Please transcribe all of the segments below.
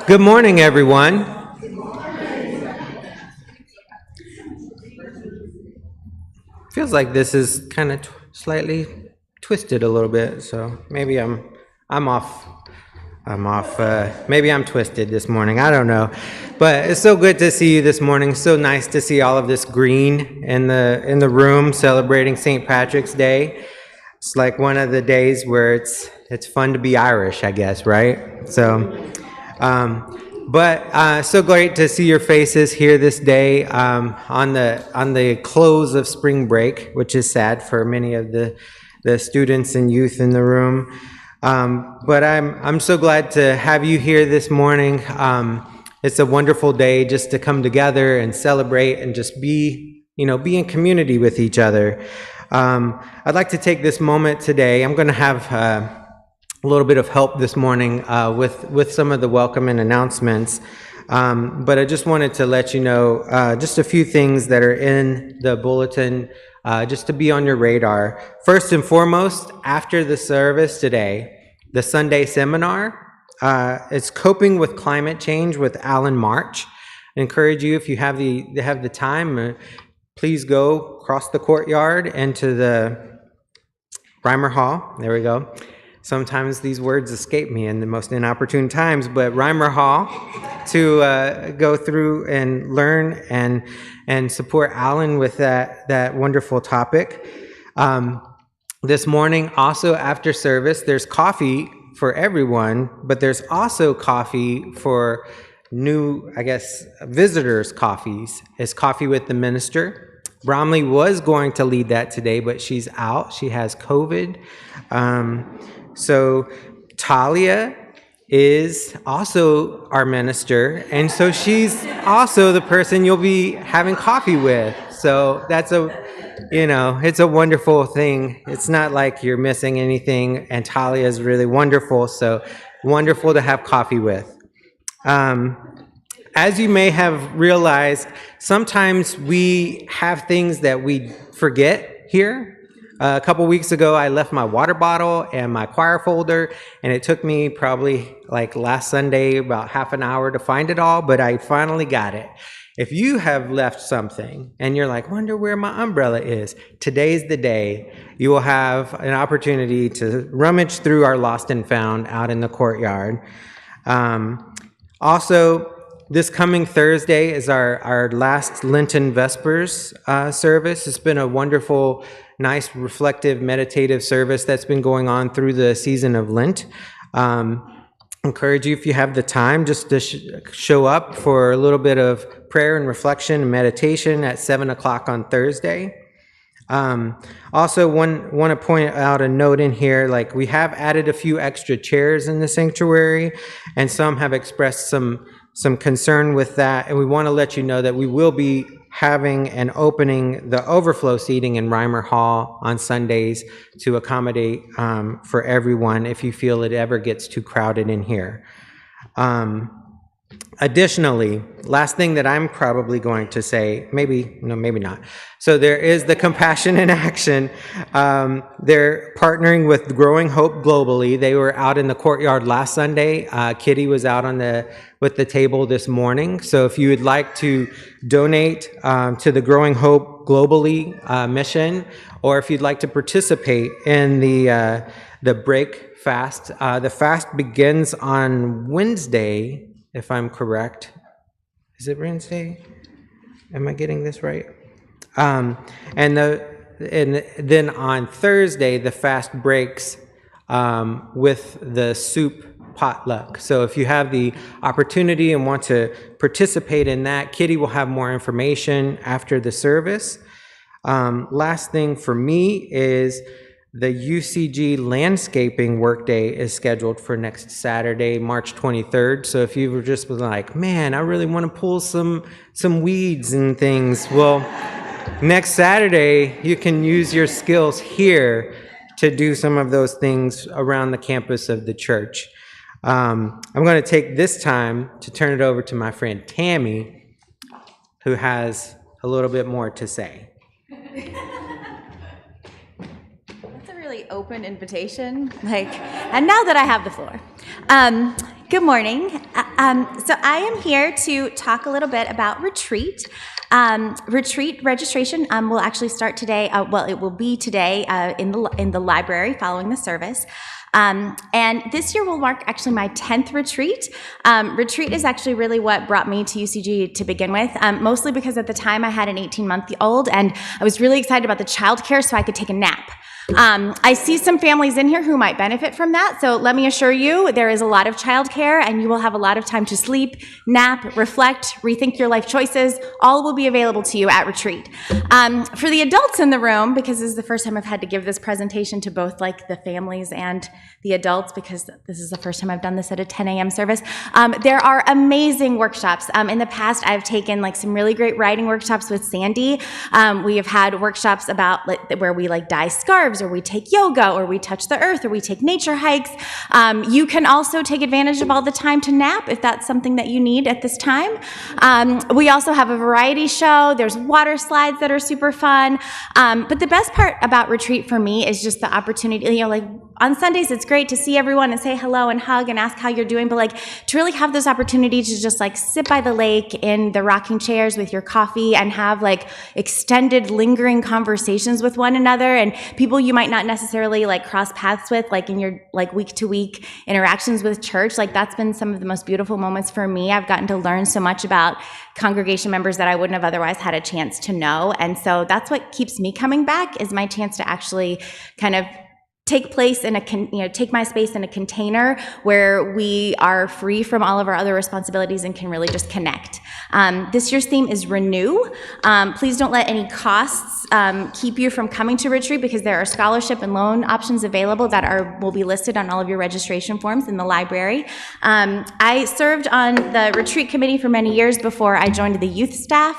Good morning, everyone. Feels like this is kind of slightly twisted a little bit, so maybe I'm off. Maybe I'm twisted this morning. I don't know, but it's so good to see you this morning. So nice to see all of this green in the room celebrating St. Patrick's Day. It's like one of the days where it's fun to be Irish, I guess, right? So. But so great to see your faces here this day on the close of spring break, which is sad for many of the students and youth in the room. But I'm so glad to have you here this morning. It's a wonderful day just to come together and celebrate and just be in community with each other. I'd like to take this moment today. I'm going to have a little bit of help this morning with some of the welcome and announcements. But I just wanted to let you know just a few things that are in the bulletin just to be on your radar. First and foremost, after the service today, the Sunday seminar, it's Coping with Climate Change with Alan March. I encourage you, if you have the time, please go across the courtyard into the Reimer Hall. There we go. Sometimes these words escape me in the most inopportune times, but Reimer Hall to go through and learn and support Alan with that wonderful topic. This morning, also after service, there's coffee for everyone, but there's also coffee for new, visitors' coffees. It's coffee with the minister. Bromley was going to lead that today, but she's out. She has COVID. So Talia is also our minister, and so she's also the person you'll be having coffee with. So that's it's a wonderful thing. It's not like you're missing anything, and Talia is really wonderful, so wonderful to have coffee with. As you may have realized, sometimes we have things that we forget here. A couple weeks ago, I left my water bottle and my choir folder, and it took me probably like last Sunday about half an hour to find it all, but I finally got it. If you have left something and you're like, wonder where my umbrella is, today's the day. You will have an opportunity to rummage through our lost and found out in the courtyard. Also, this coming Thursday is our last Lenten Vespers service. It's been a wonderful, nice, reflective, meditative service that's been going on through the season of Lent. Encourage you, if you have the time, just to show up for a little bit of prayer and reflection and meditation at 7 o'clock on Thursday. Also, want to point out a note in here, like we have added a few extra chairs in the sanctuary, and some have expressed some concern with that, and we want to let you know that we will be having and opening the overflow seating in Reimer Hall on Sundays to accommodate for everyone if you feel it ever gets too crowded in here. Additionally, last thing that I'm probably going to say, maybe not. So there is the Compassion in Action. They're partnering with Growing Hope globally. They were out in the courtyard last Sunday. Kitty was out with the table this morning. So if you would like to donate to the Growing Hope globally mission, or if you'd like to participate in the break fast, the fast begins on Wednesday. If I'm correct. Is it Wednesday? Am I getting this right? And then on Thursday, the fast breaks with the soup potluck. So if you have the opportunity and want to participate in that, Kitty will have more information after the service. Last thing for me is the UCG landscaping workday is scheduled for next Saturday, March 23rd. So if you were just like, man, I really want to pull some weeds and things, well, next Saturday you can use your skills here to do some of those things around the campus of the church. I'm going to take this time to turn it over to my friend Tammy, who has a little bit more to say. That's a really open invitation. And now that I have the floor. Good morning. So I am here to talk a little bit about Retreat. Retreat registration will actually start today. It will be today in the library following the service. And this year will mark actually my 10th retreat. Retreat is actually really what brought me to UCG to begin with, mostly because at the time I had an 18-month-old and I was really excited about the childcare so I could take a nap. I see some families in here who might benefit from that, so let me assure you there is a lot of childcare and you will have a lot of time to sleep, nap, reflect, rethink your life choices. All will be available to you at Retreat. For the adults in the room, because this is the first time I've had to give this presentation to both the families and the adults, because this is the first time I've done this at a 10 a.m. service, there are amazing workshops. In the past, I've taken some really great writing workshops with Sandy. We have had workshops about where we dye scarves, or we take yoga, or we touch the earth, or we take nature hikes. You can also take advantage of all the time to nap if that's something that you need at this time. We also have a variety show. There's water slides that are super fun. But the best part about Retreat for me is just the opportunity, on Sundays, it's great to see everyone and say hello and hug and ask how you're doing, but to really have this opportunity to just sit by the lake in the rocking chairs with your coffee and have extended lingering conversations with one another and people you might not necessarily cross paths with in your week to week interactions with church. That's been some of the most beautiful moments for me. I've gotten to learn so much about congregation members that I wouldn't have otherwise had a chance to know. And so that's what keeps me coming back, is my chance to actually kind of take place in take my space in a container where we are free from all of our other responsibilities and can really just connect. This year's theme is Renew. Please don't let any costs keep you from coming to Retreat, because there are scholarship and loan options available that will be listed on all of your registration forms in the library. I served on the Retreat committee for many years before I joined the youth staff.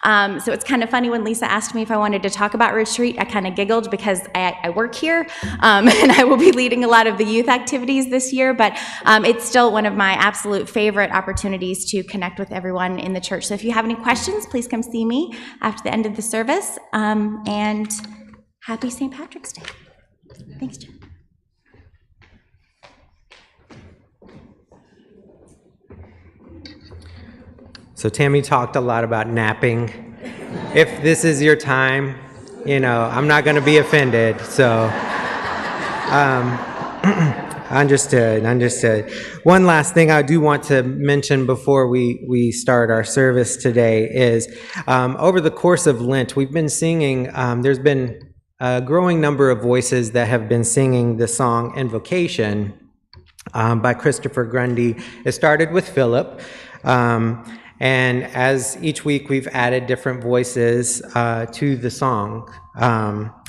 So it's kind of funny when Lisa asked me if I wanted to talk about Retreat, I kind of giggled because I work here, and I will be leading a lot of the youth activities this year, but it's still one of my absolute favorite opportunities to connect with everyone in the church. So if you have any questions, please come see me after the end of the service, and happy St. Patrick's Day. Thanks, Jen. So Tammy talked a lot about napping. If this is your time, I'm not going to be offended. So, understood. One last thing I do want to mention before we start our service today is over the course of Lent, we've been singing, there's been a growing number of voices that have been singing the song Invocation by Christopher Grundy. It started with Philip. And as each week we've added different voices to the song,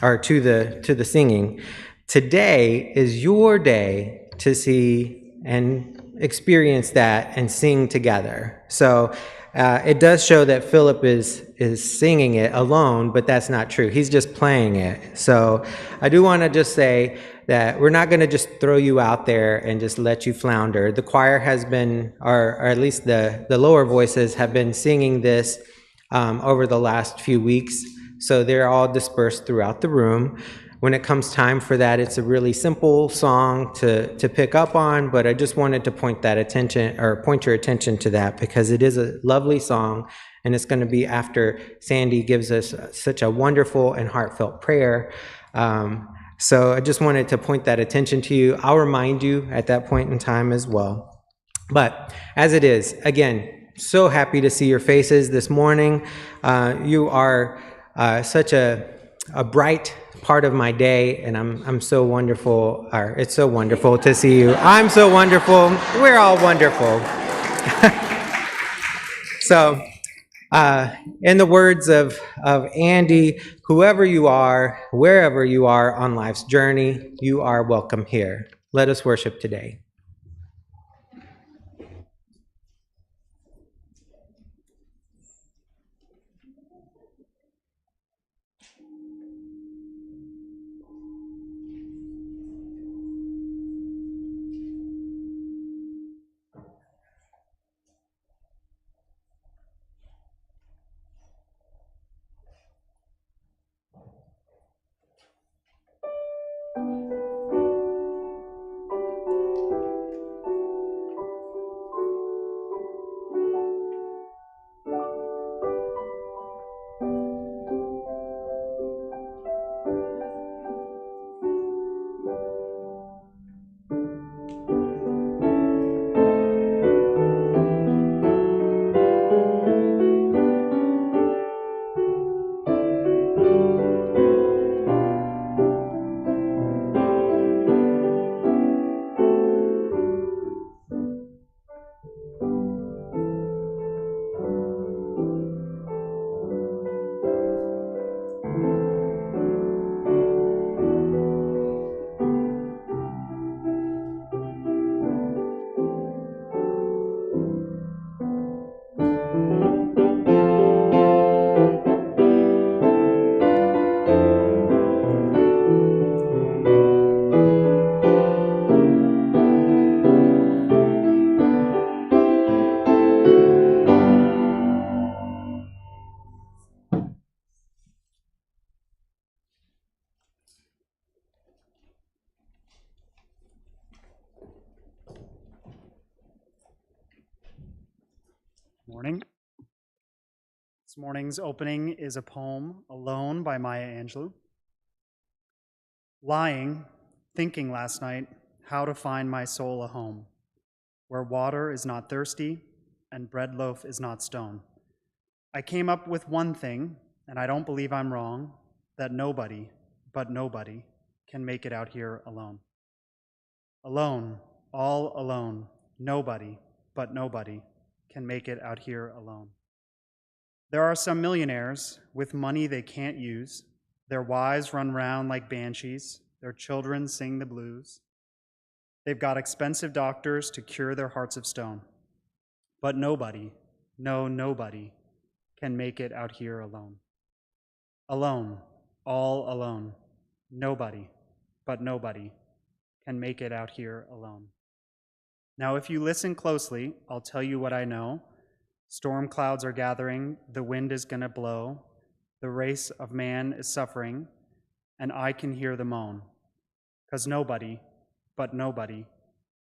or to the singing. Today is your day to see and experience that and sing together. So it does show that Philip is singing it alone, but that's not true. He's just playing it. So I do want to just say that we're not going to just throw you out there and just let you flounder. The choir has been, or at least the lower voices have been singing this over the last few weeks. So they're all dispersed throughout the room. When it comes time for that, it's a really simple song to pick up on, but I just wanted to point your attention to that, because it is a lovely song, and it's going to be after Sandy gives us such a wonderful and heartfelt prayer. So I just wanted to point that attention to you. I'll remind you at that point in time as well. But as it is, again, so happy to see your faces this morning. You are such a bright part of my day, and I'm so wonderful, or it's so wonderful to see you. I'm so wonderful. We're all wonderful. So In the words of Andy, whoever you are, wherever you are on life's journey, you are welcome here. Let us worship today. Morning. This morning's opening is a poem, Alone by Maya Angelou. Lying, thinking last night how to find my soul a home, where water is not thirsty and bread loaf is not stone. I came up with one thing, and I don't believe I'm wrong, that nobody, but nobody, can make it out here alone. Alone, all alone, nobody, but nobody, can make it out here alone. There are some millionaires with money they can't use. Their wives run round like banshees. Their children sing the blues. They've got expensive doctors to cure their hearts of stone. But nobody, no, nobody, can make it out here alone. Alone, all alone, nobody, but nobody, can make it out here alone. Now, if you listen closely, I'll tell you what I know. Storm clouds are gathering, the wind is gonna blow, the race of man is suffering, and I can hear the moan. 'Cause nobody, but nobody,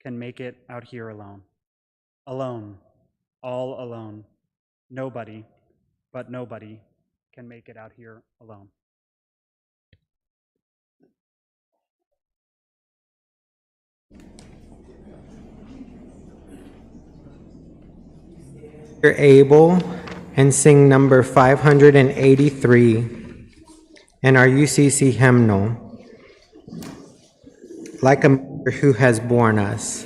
can make it out here alone. Alone, all alone, nobody, but nobody, can make it out here alone. You're able, and sing number 583 in our UCC hymnal, Like a Mother Who Has Borne Us.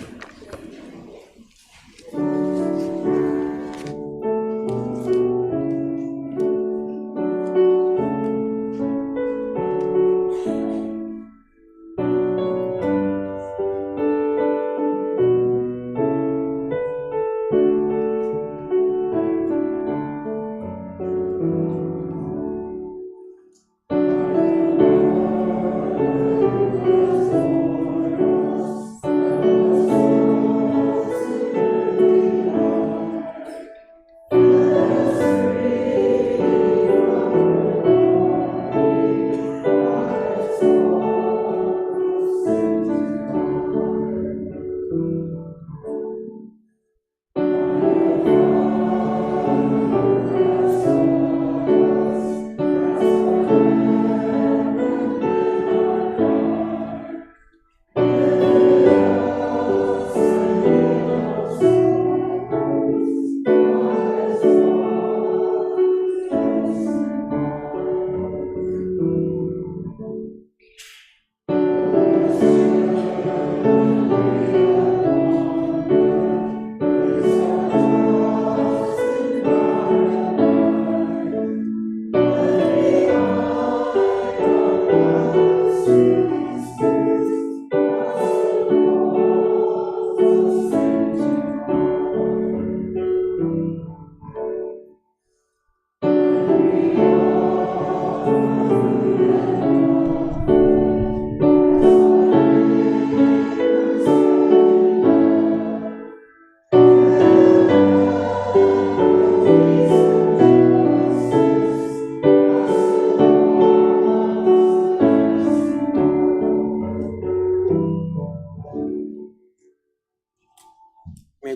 May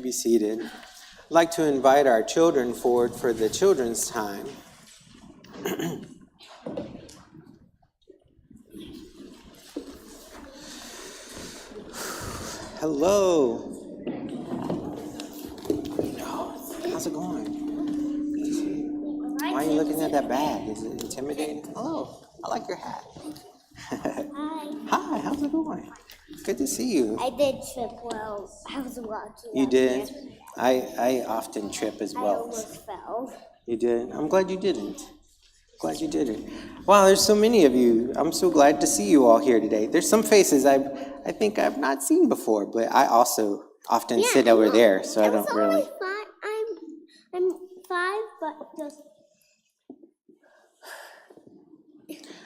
be seated. I'd like to invite our children forward for the children's time. Hello. How's it going? Good to see you. Why are you looking at that bag? Is it intimidating? Oh, I like your hat. Hi. Hi, how's it going? Good to see you. I did trip while I was walking. You up did? here. I often trip as I well. almost fell. You did? I'm glad you didn't. Glad you didn't. Wow, there's so many of you. I'm so glad to see you all here today. There's some faces I think I've not seen before, but I also often sit over there, so I don't really. I'm 5, but just.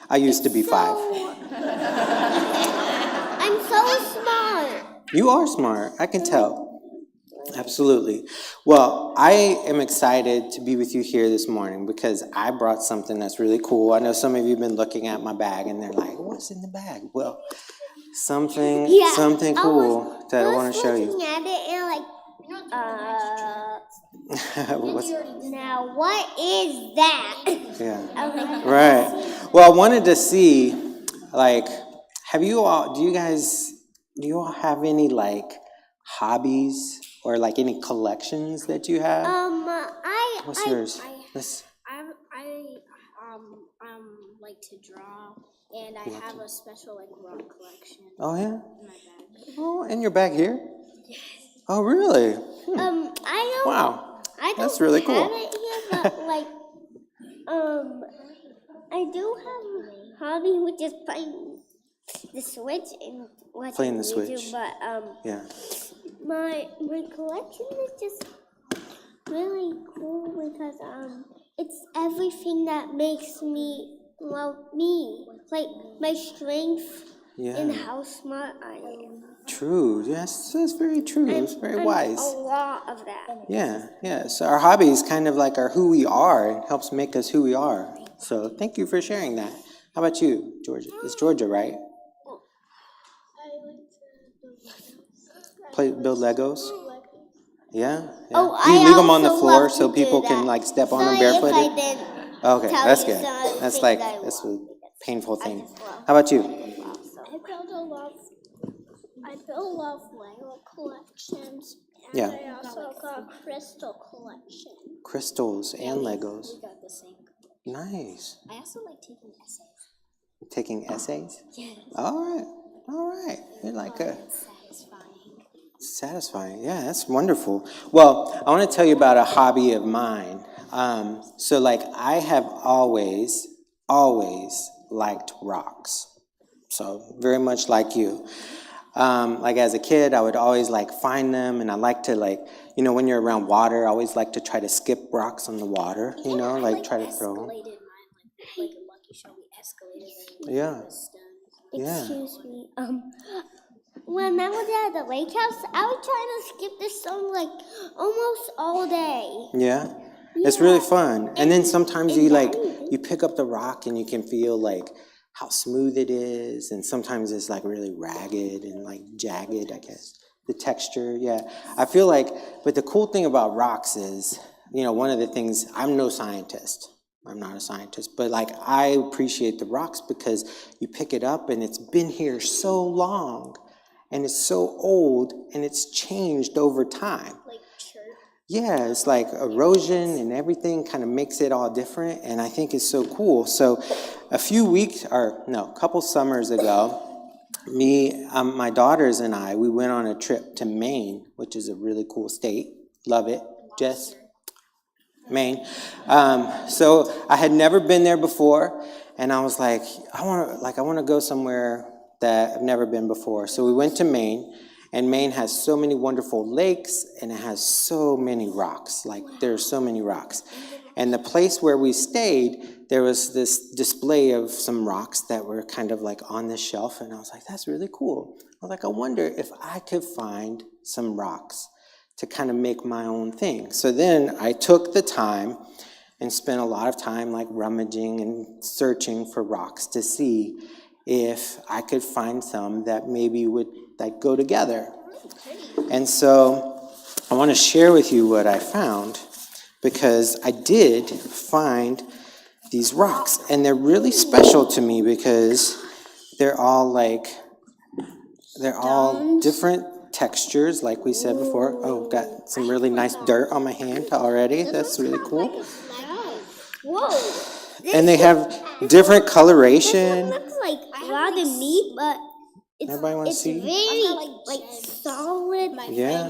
I used to be 5. I'm so smart. You are smart. I can tell. Absolutely. Well, I am excited to be with you here this morning because I brought something that's really cool. I know some of you have been looking at my bag and they're like, what's in the bag? Well, something cool that I want to show you. I was looking at it and now what is that? Yeah. I was like, Right. Well, I wanted to see, like, do you all have any, like, hobbies or, like, any collections that you have? What's yours? I like to draw, and I have a special rock collection. Oh, yeah? In my bag. Oh, in your bag here? Yes. Oh, really? Wow. I don't That's really cool. have it here, but I do have a hobby which is playing the Switch and watching Playing the YouTube, Switch. but Yeah. my collection is just really cool because it's everything that makes me love me, like my strength Yeah. and how smart I am. True. Yes, that's very true. It's very wise. A lot of that. Yeah, yeah. So our hobbies kind of like are who we are. It helps make us who we are. So thank you for sharing that. How about you, Georgia? It's Georgia, right? I like to Build Legos? Yeah. Yeah. Oh, Do you I leave them on the also floor love so to people do can that. like step on them Sorry if barefooted? I didn't Okay, tell that's you good. some of the That's things like I that's a love. painful I thing. just love How about you? I build a lot of Lego collections, and Yeah. I also got a crystal collection. Crystals and Legos. We got the same. Nice. I also like taking essays. Taking essays? Yes. All right. All right. You're like a Satisfying. satisfying. Yeah, that's wonderful. Well, I want to tell you about a hobby of mine. So like I have always liked rocks. So very much like you. Like as a kid, I would always like find them, and I like to like, when you're around water, I always like to try to skip rocks on the water, like try to throw them. Escalated mine, like a Lucky Shot, we escalated them. Yeah. Yeah. Excuse me. When I was at the lake house, I was trying to skip this song like almost all day. Yeah. It's really fun. And then sometimes and you like, Daddy- you pick up the rock and you can feel like how smooth it is. And sometimes it's like really ragged and like jagged, I guess. The texture, yeah. I feel like, but the cool thing about rocks is, one of the things, I'm no scientist. I'm not a scientist, but like I appreciate the rocks because you pick it up and it's been here so long and it's so old and it's changed over time. Like chirp. Yeah, it's like erosion and everything kind of makes it all different, and I think it's so cool. So a couple summers ago, my daughters and I, we went on a trip to Maine, which is a really cool state. Love it. Jess? Maine. So I had never been there before, and I was like, I want to go somewhere that I've never been before. So we went to Maine, and Maine has so many wonderful lakes, and it has so many rocks. Like there's so many rocks. And the place where we stayed, there was this display of some rocks that were kind of like on the shelf, and I was like, that's really cool. I was like, I wonder if I could find some rocks to kind of make my own thing. So then I took the time and spent a lot of time like rummaging and searching for rocks to see if I could find some that maybe would like go together. And so I want to share with you what I found, because I did find these rocks, and they're really special to me because they're all different textures, like we said before. Oh, got some really nice dirt on my hand already. That's really cool. Whoa. And they have different coloration. This one looks like rather meat, but Everybody want to it's see? very like solid. Yeah.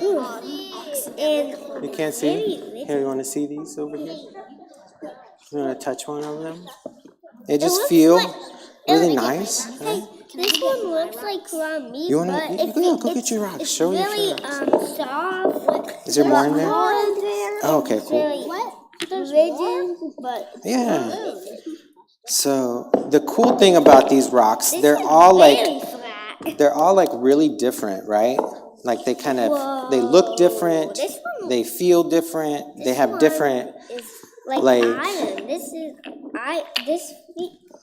And You can't see? Here, you want to see these over here? You want to touch one of them? They just looks feel like- really nice. Hey, this one looks like raw meat, You wanna- but you- it's, go get it's, your rocks. it's Show your really rocks. soft. Is there more in there? Hard. Oh, okay, cool. Very rigid, but Yeah. So the cool thing about these rocks, this they're is all very like flat. really different, right? Like they kind of they look different. This one- They feel different. They This have one different. is like like- iron. This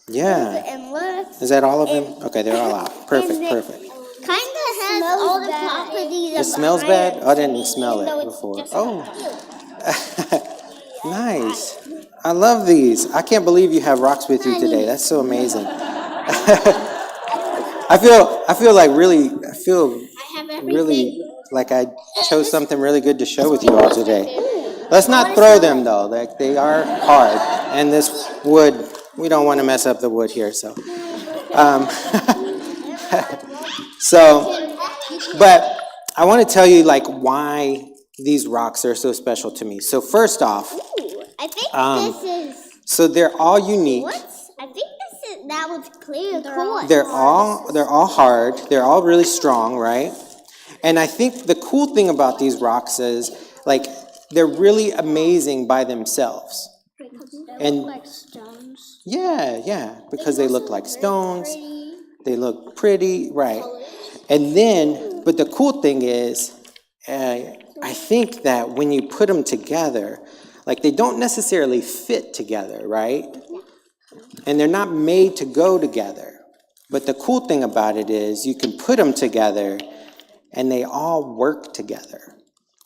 Yeah. and looks Is that all of them? Okay, they're all out. Perfect, and perfect. kind of has all the properties It of smells iron bad? Oh, I didn't to me, smell even though it it's before. just Oh. Nice. I love these. I can't believe you have rocks with you today. That's so amazing. I feel like really like I chose something really good to share with you all today. Let's not throw them though. Like they are hard, and this wood, we don't want to mess up the wood here. So, but I want to tell you like why these rocks are so special to me. So first off, Ooh, I think this is so they're all unique. I think that was clear quartz. They're all hard. They're all really strong, right? And I think the cool thing about these rocks is like they're really amazing by themselves. And like stones. yeah, because they look like stones. They look pretty, right? And then, but the cool thing is, I think that when you put them together, like they don't necessarily fit together, right? And they're not made to go together. But the cool thing about it is you can put them together and they all work together.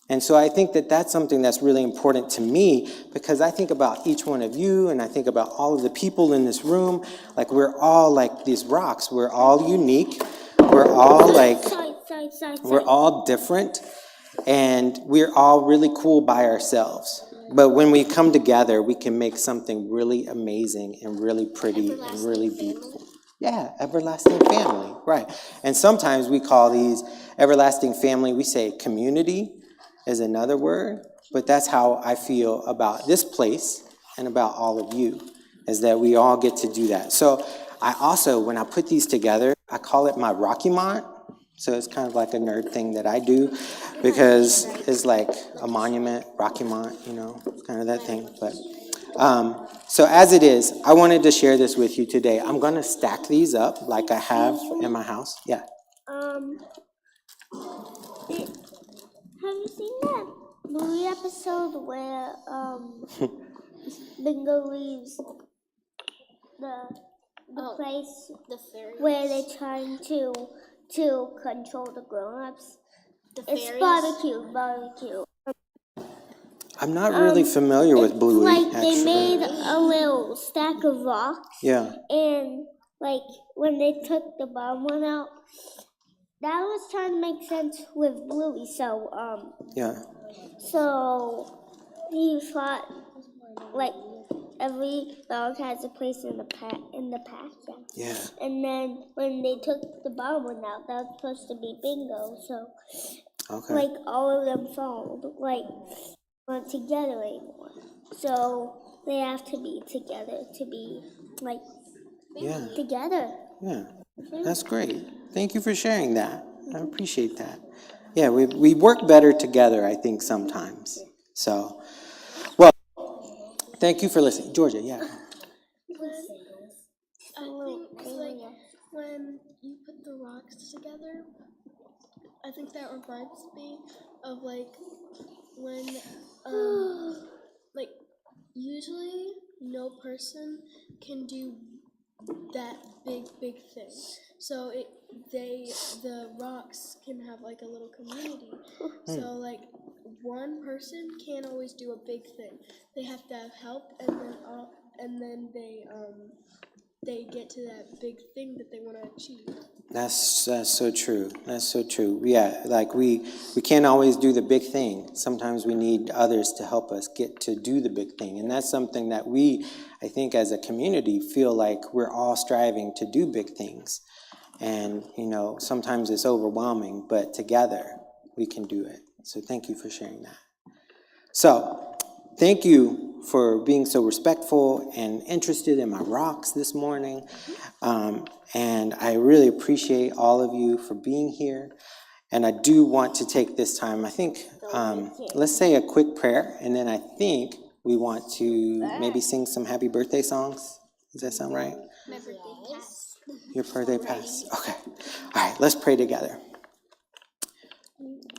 And so I think that that's something that's really important to me, because I think about each one of you and I think about all of the people in this room. Like we're all like these rocks. We're all unique. We're all like, we're all different. And we're all really cool by ourselves. But when we come together, we can make something really amazing and really pretty and really beautiful. Yeah, everlasting family, right. And sometimes we call these everlasting family, we say community is another word, but that's how I feel about this place and about all of you, is that we all get to do that. So I also, when I put these together, I call it my Rocky Mont. So it's kind of like a nerd thing that I do, because it's like a monument, Rocky Mont, you know, kind of that thing. But so as it is, I wanted to share this with you today. I'm going to stack these up like I have in my house. Yeah. Have you seen that movie episode where Bingo leaves the place The fairies. where they're trying to control the grown-ups? The It's fairies. barbecue. I'm not really familiar with Bluey, Like they actually. made a little stack of rocks, Yeah. and like when they took the bottom one out, that was trying to make sense with Bluey. Yeah. So he thought like every dog has a place in the pack. Yeah. And then when they took the bottom one out, that was supposed to be Bingo. So Okay. like all of them weren't together anymore. So they have to be together to be like Yeah. together. Yeah. That's great. Thank you for sharing that. I appreciate that. Yeah, we work better together, I think, sometimes. So, well, Thank you for listening. Georgia, yeah. I think like when you put the rocks together, I think that reminds me of like when like usually no person can do that big thing. So the rocks can have like a little community. So like one person can't always do a big thing. They have to have help, and then they get to that big thing that they want to achieve. That's so true. That's so true. Yeah, like we can't always do the big thing. Sometimes we need others to help us get to do the big thing. And that's something that we, I think as a community, feel like we're all striving to do big things. And, sometimes it's overwhelming, but together we can do it. So thank you for sharing that. So thank you for being so respectful and interested in my rocks this morning. And I really appreciate all of you for being here. And I do want to take this time, I think, let's say a quick prayer, and then I think we want to maybe sing some happy birthday songs. Does that sound right? My birthday passed. Your birthday passed? Okay. All right, let's pray together.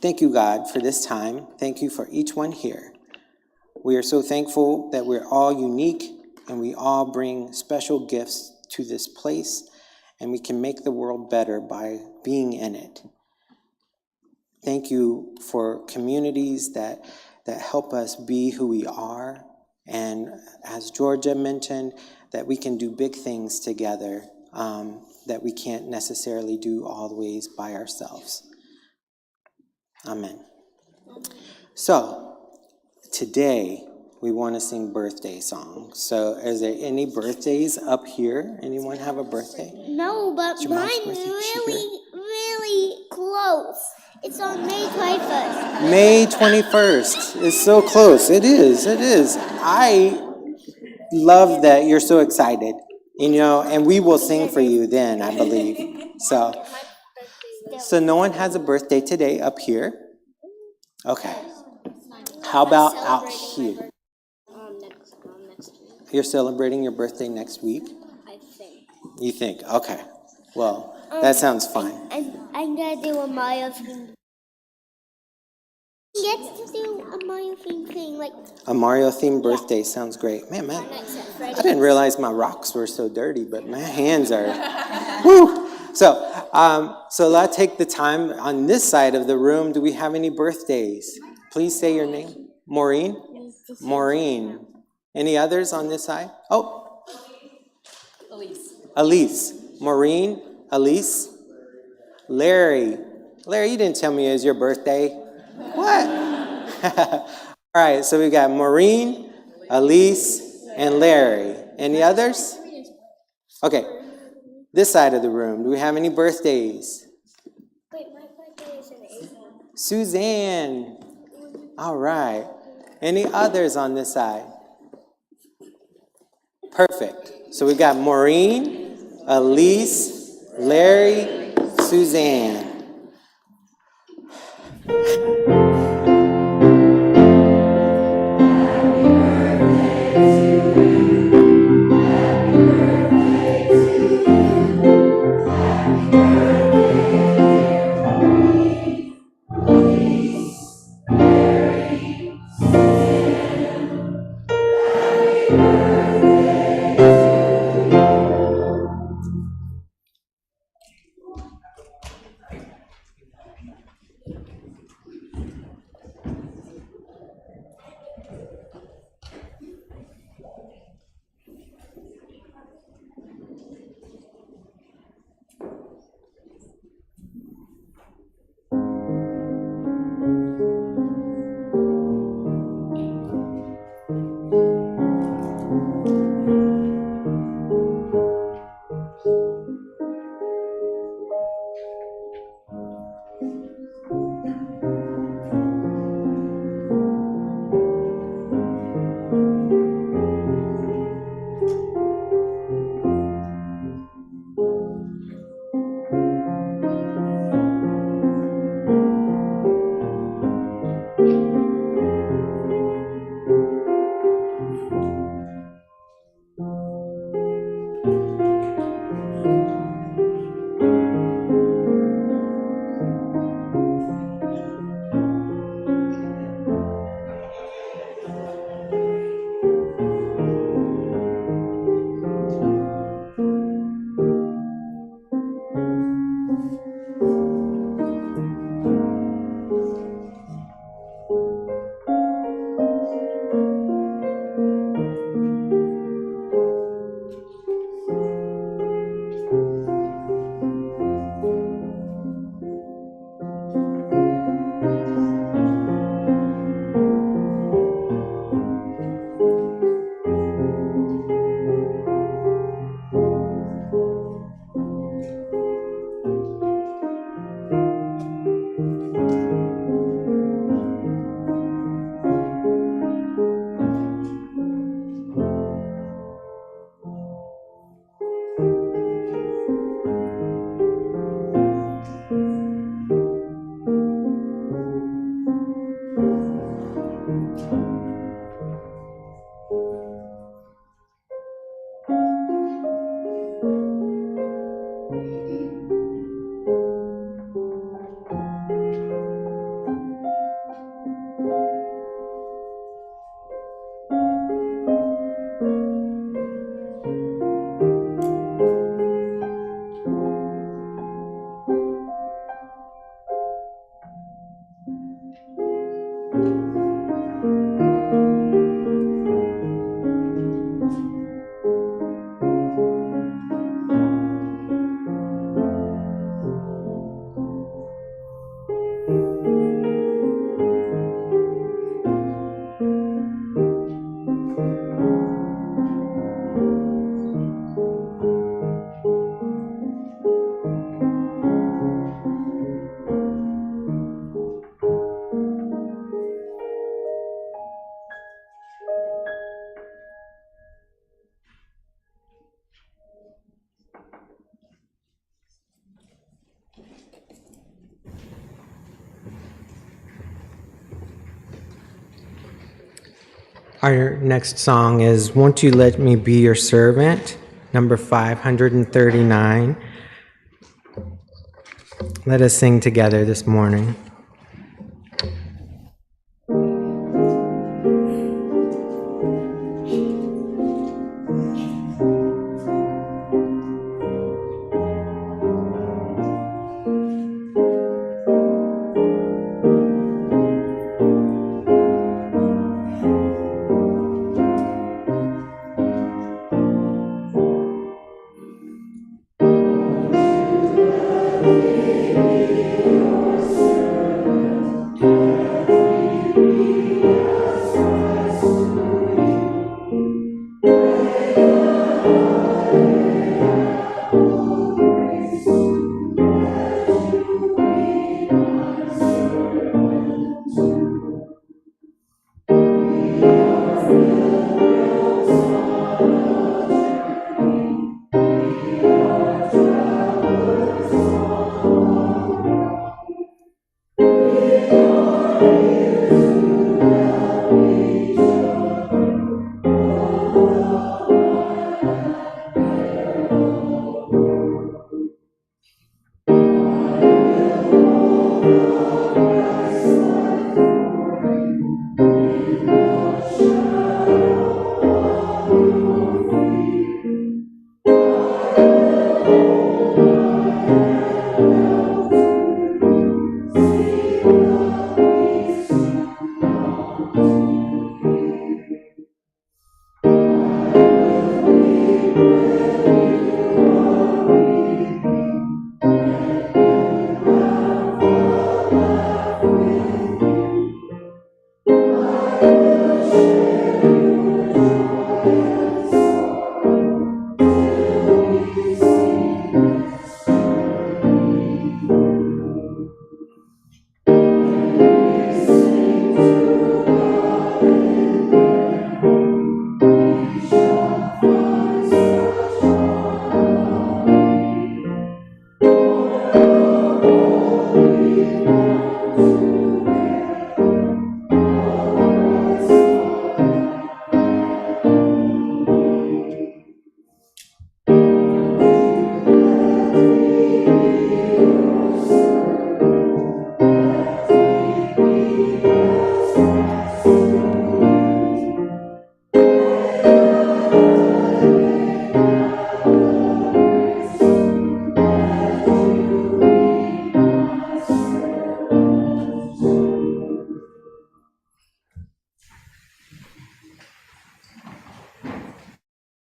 Thank you, God, for this time. Thank you for each one here. We are so thankful that we're all unique and we all bring special gifts to this place, and we can make the world better by being in it. Thank you for communities that help us be who we are, and as Georgia mentioned, that we can do big things together that we can't necessarily do always by ourselves. Amen. So, today we want to sing birthday songs. So, is there any birthdays up here? Anyone have a birthday? No, but Your mom's mine's birthday? Is she here? really close. It's on May 21st. May 21st. It's so close. It is. I love that you're so excited, and we will sing for you then, I believe. So no one has a birthday today up here? Okay. How about out here? Next week, You're celebrating your birthday next week? I think. You think? Okay. Well, that sounds fine. I'm gonna do a Mario theme. Gets to do a Mario theme thing, like A Mario-themed birthday sounds great. Man, I didn't realize my rocks were so dirty, but my hands are, whew. So let's take the time on this side of the room. Do we have any birthdays? Please say your name. Maureen? Maureen. Any others on this side? Oh. Elise. Maureen. Elise. Larry. Larry, you didn't tell me it was your birthday. What? All right, so we got Maureen, Elise, and Larry. Any others? Okay. This side of the room, do we have any birthdays? Wait, my birthday is in April. Suzanne. All right. Any others on this side? Perfect. So we got Maureen, Elise, Larry, Suzanne. Our next song is Won't You Let Me Be Your Servant, number 539. Let us sing together this morning.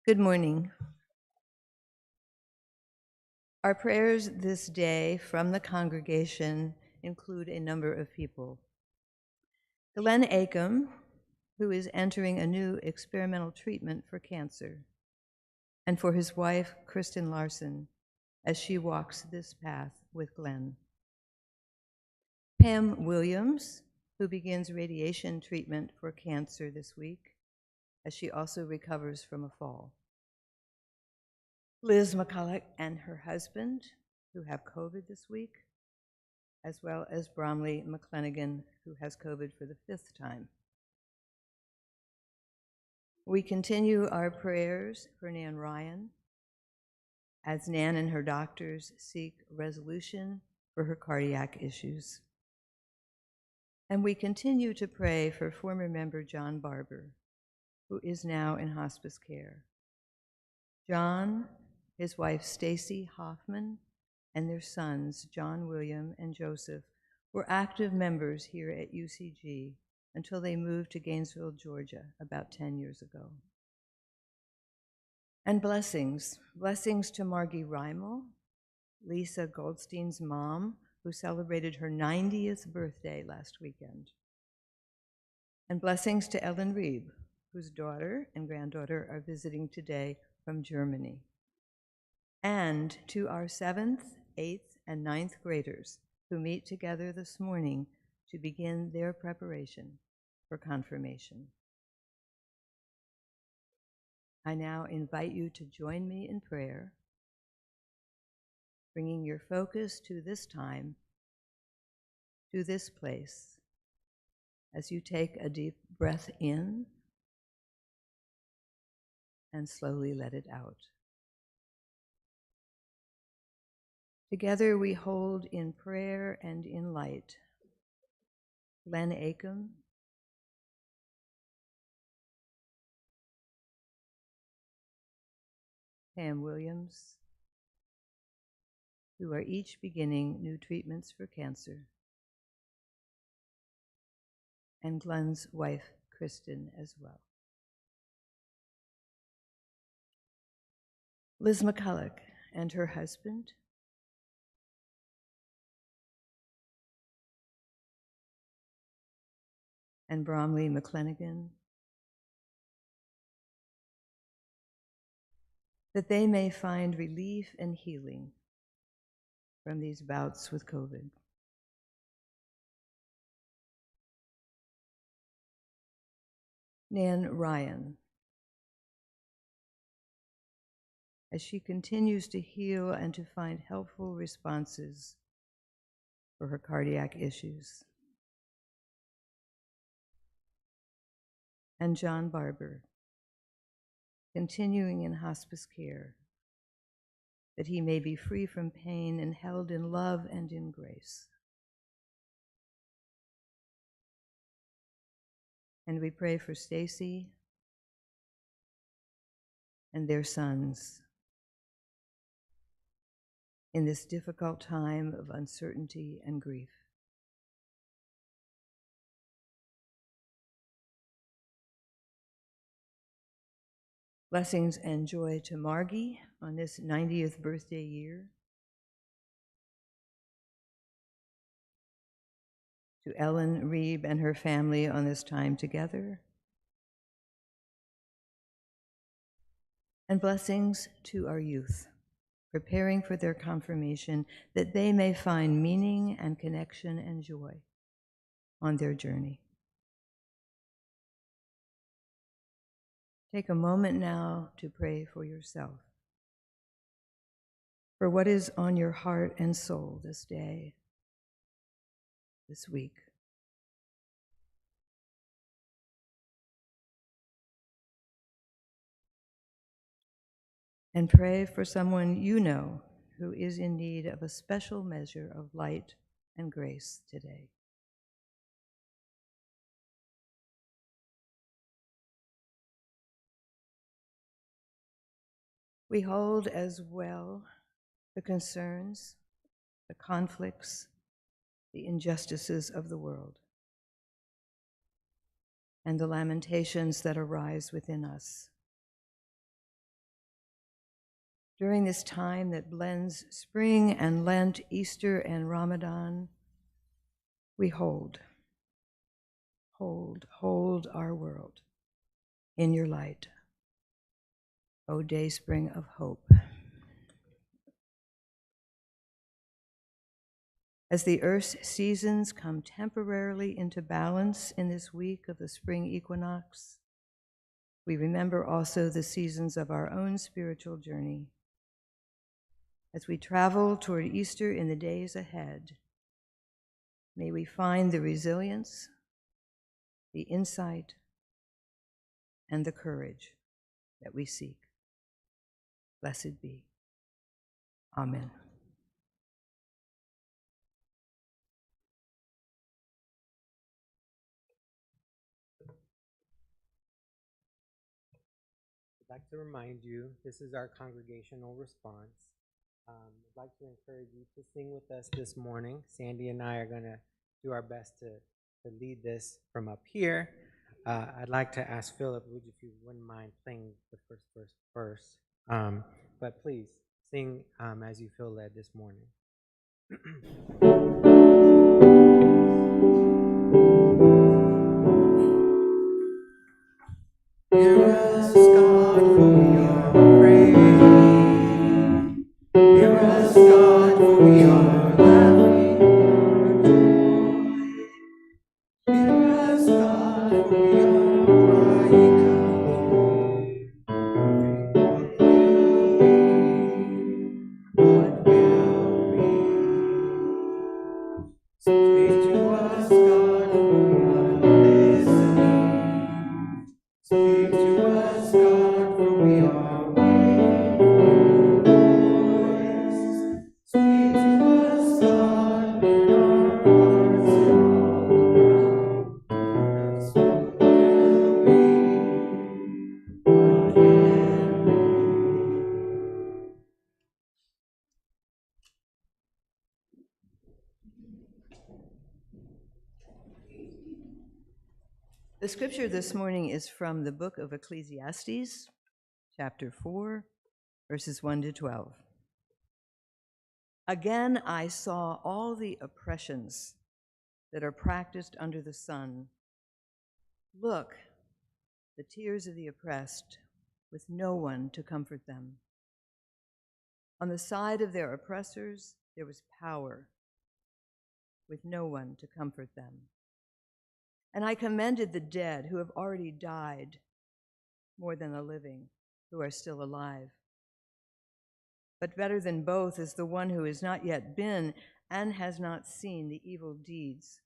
Good morning. Our prayers this day from the congregation include a number of people. Glenn Acom, who is entering a new experimental treatment for cancer, and for his wife, Kristen Larson, as she walks this path with Glenn. Pam Williams, who begins radiation treatment for cancer this week, as she also recovers from a fall. Liz McCulloch and her husband, who have COVID this week, as well as Bromley McClanagan, who has COVID for the 5th time. We continue our prayers for Nan Ryan, as Nan and her doctors seek resolution for her cardiac issues. And we continue to pray for former member John Barber, who is now in hospice care. John, his wife Stacy Hoffman, and their sons, John William and Joseph, were active members here at UCG until they moved to Gainesville, Georgia, about 10 years ago. And blessings to Margie Reimel, Lisa Goldstein's mom, who celebrated her 90th birthday last weekend. And blessings to Ellen Reeb, whose daughter and granddaughter are visiting today from Germany. And to our 7th, 8th, and 9th graders who meet together this morning to begin their preparation for confirmation. I now invite you to join me in prayer, bringing your focus to this time, to this place, as you take a deep breath in and slowly let it out. Together we hold in prayer and in light Len Acom, Pam Williams, who are each beginning new treatments for cancer, and Glenn's wife, Kristen, as well. Liz McCulloch and her husband, and Bromley McClenigan, that they may find relief and healing from these bouts with COVID. Nan Ryan, as she continues to heal and to find helpful responses for her cardiac issues. And John Barber, continuing in hospice care, that he may be free from pain and held in love and in grace. And we pray for Stacy and their sons in this difficult time of uncertainty and grief. Blessings and joy to Margie on this 90th birthday year. To Ellen Reeb and her family on this time together. And blessings to our youth, preparing for their confirmation, that they may find meaning and connection and joy on their journey. Take a moment now to pray for yourself, for what is on your heart and soul this day, this week. And pray for someone you know who is in need of a special measure of light and grace today. We hold as well the concerns, the conflicts, the injustices of the world, and the lamentations that arise within us. During this time that blends spring and Lent, Easter and Ramadan, we hold our world in your light, O dayspring of hope. As the Earth's seasons come temporarily into balance in this week of the spring equinox, we remember also the seasons of our own spiritual journey. As we travel toward Easter in the days ahead, may we find the resilience, the insight, and the courage that we seek. Blessed be. Amen. I'd like to remind you, this is our congregational response. I'd like to encourage you to sing with us this morning. Sandy and I are going to do our best to lead this from up here. I'd like to ask Philip, if you wouldn't mind playing the first verse first. But please, sing as you feel led this morning. Hear us, God, for we are praying. Hear us, God, for we are laughing our joy. Hear us, God, for we are crying out. What will be? Speak to us, God, for we are listening. Speak to us, God, for we are The scripture this morning is from the book of Ecclesiastes, chapter 4, verses 1 to 12. Again, I saw all the oppressions that are practiced under the sun. Look, the tears of the oppressed, with no one to comfort them. On the side of their oppressors, there was power, with no one to comfort them. And I commended the dead who have already died more than the living who are still alive. But better than both is the one who has not yet been and has not seen the evil deeds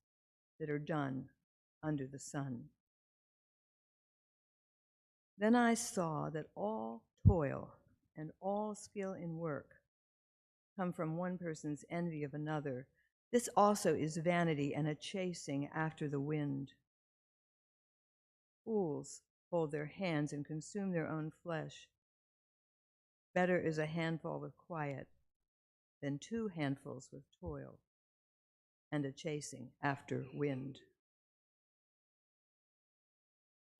that are done under the sun. Then I saw that all toil and all skill in work come from one person's envy of another. This also is vanity and a chasing after the wind. Fools hold their hands and consume their own flesh. Better is a handful with quiet than 2 handfuls with toil and a chasing after wind.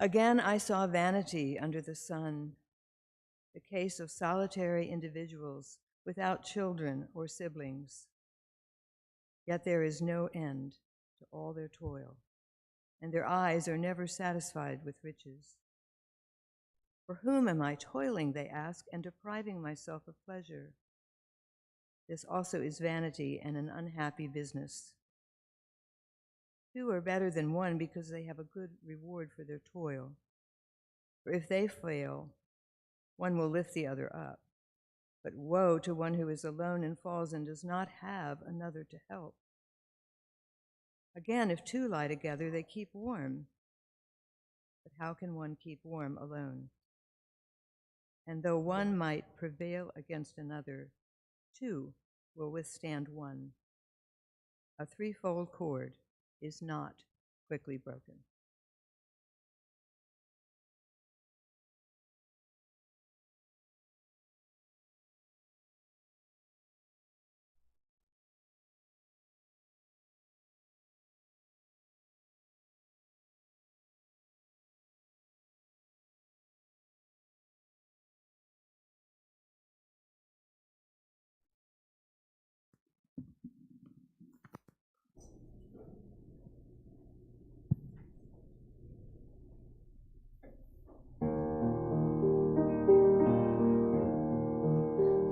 Again, I saw vanity under the sun, the case of solitary individuals without children or siblings. Yet there is no end to all their toil, and their eyes are never satisfied with riches. For whom am I toiling, they ask, and depriving myself of pleasure? This also is vanity and an unhappy business. 2 are better than 1 because they have a good reward for their toil. For if they fail, one will lift the other up. But woe to one who is alone and falls and does not have another to help. Again, if 2 lie together, they keep warm. But how can one keep warm alone? And though one might prevail against another, 2 will withstand 1. A 3-fold cord is not quickly broken.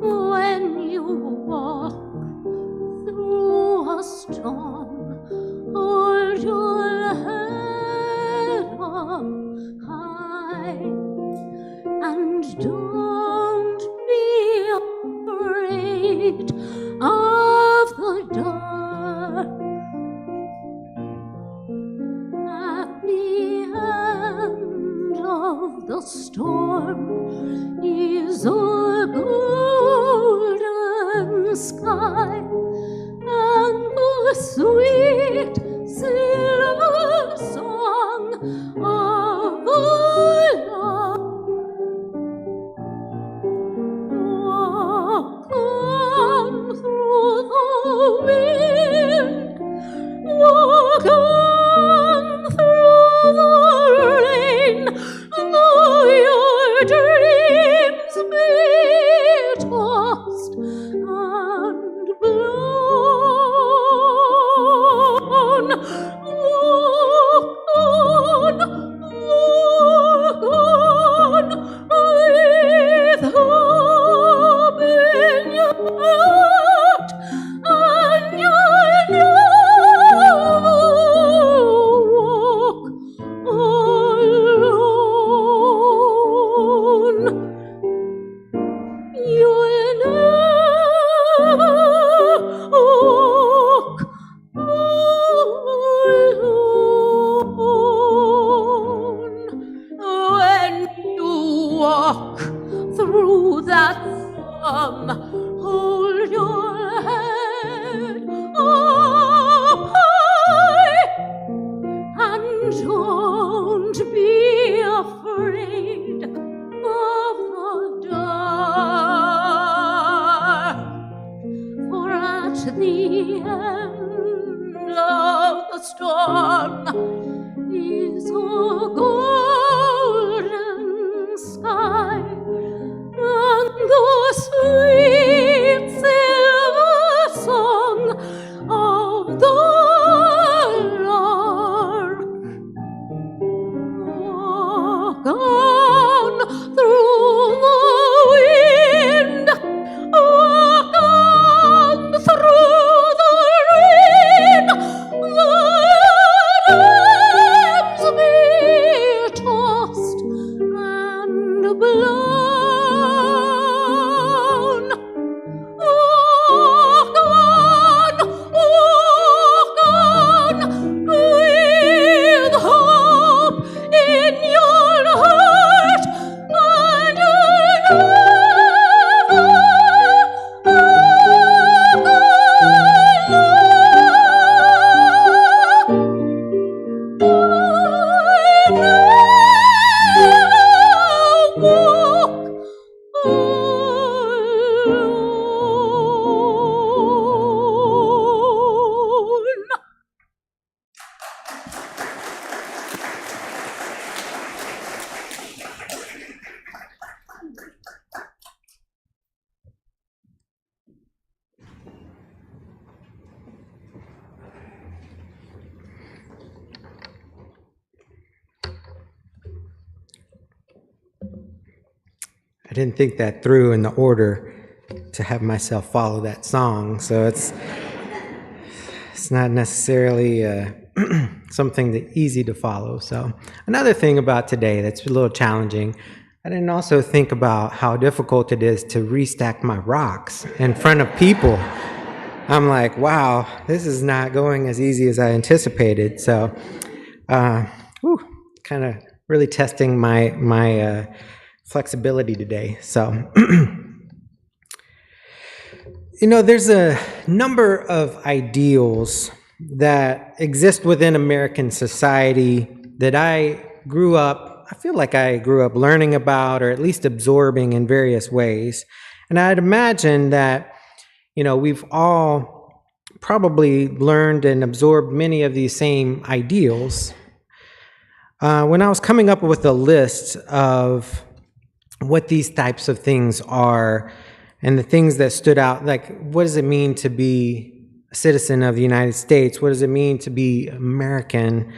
When you walk through a storm, hold your head up high, and don't be afraid of the dark. At the end of the storm is a golden sky and the sweet silver song of love. Walk on through the wind, walk on through the rain, though your dreams be tossed and blown. Walk on, with hope in your heart, and you'll never walk alone. You'll never walk alone. When you walk through that storm, hold your head up high, and don't be afraid of the dark. For at the end of the storm is a golden sky, and the sweet silver song of the lark. Walk on through the wind, walk on through the rain, the winds be tossed and blown. Walk on with hope in your heart, and I didn't think that through in the order to have myself follow that song, so it's not necessarily something that's easy to follow. So another thing about today that's a little challenging, I didn't also think about how difficult it is to restack my rocks in front of people. I'm like, wow, this is not going as easy as I anticipated. So, kind of really testing my flexibility today. So, there's a number of ideals that exist within American society that I feel like I grew up learning about, or at least absorbing in various ways. And I'd imagine that, we've all probably learned and absorbed many of these same ideals. When I was coming up with a list of what these types of things are and the things that stood out, like what does it mean to be a citizen of the United States? What does it mean to be American?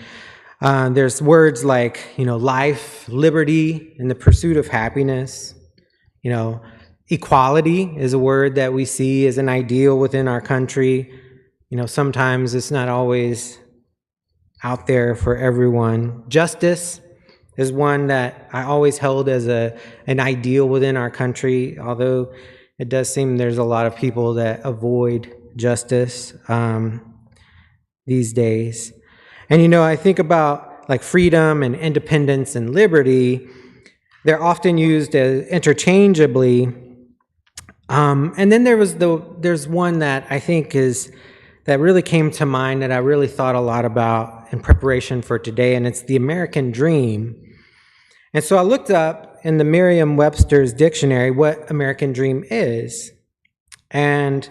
There's words like, life, liberty, and the pursuit of happiness. Equality is a word that we see as an ideal within our country. Sometimes it's not always out there for everyone. Justice is one that I always held as an ideal within our country, although it does seem there's a lot of people that avoid justice these days. And I think about like freedom and independence and liberty. They're often used as interchangeably. And then there's one that I think that really came to mind that I really thought a lot about in preparation for today, and it's the American dream. And so I looked up in the Merriam-Webster's dictionary what American dream is. And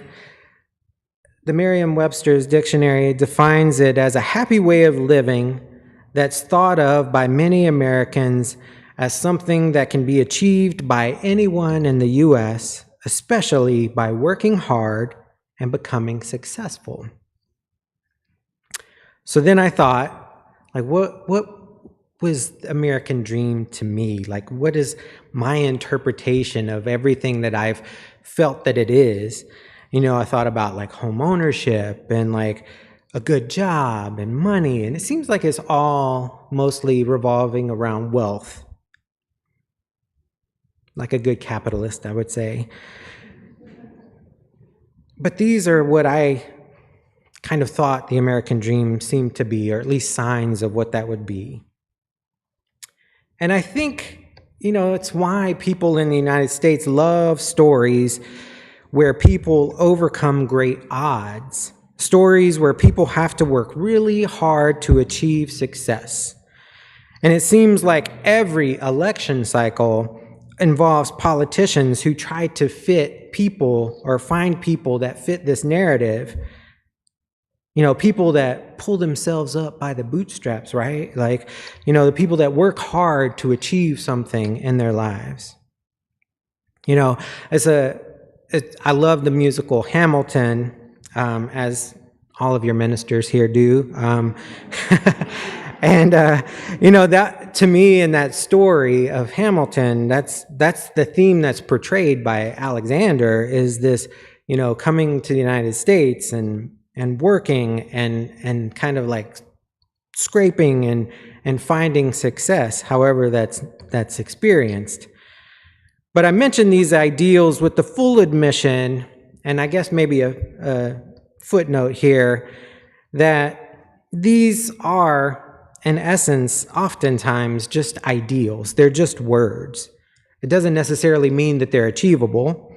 the Merriam-Webster's dictionary defines it as a happy way of living that's thought of by many Americans as something that can be achieved by anyone in the U.S., especially by working hard and becoming successful. So then I thought, like, what was the American dream to me? Like, what is my interpretation of everything that I've felt that it is? I thought about like home ownership and like a good job and money, and it seems like it's all mostly revolving around wealth. Like a good capitalist, I would say. But these are what I kind of thought the American dream seemed to be, or at least signs of what that would be. And I think, it's why people in the United States love stories where people overcome great odds, stories where people have to work really hard to achieve success. And it seems like every election cycle involves politicians who try to fit people or find people that fit this narrative. People that pull themselves up by the bootstraps, right? Like, the people that work hard to achieve something in their lives. I love the musical Hamilton, as all of your ministers here do. And, that to me in that story of Hamilton, that's the theme that's portrayed by Alexander is this, coming to the United States and working and kind of like scraping and finding success, however that's experienced. But I mentioned these ideals with the full admission, and I guess maybe a footnote here, that these are, in essence, oftentimes just ideals. They're just words. It doesn't necessarily mean that they're achievable.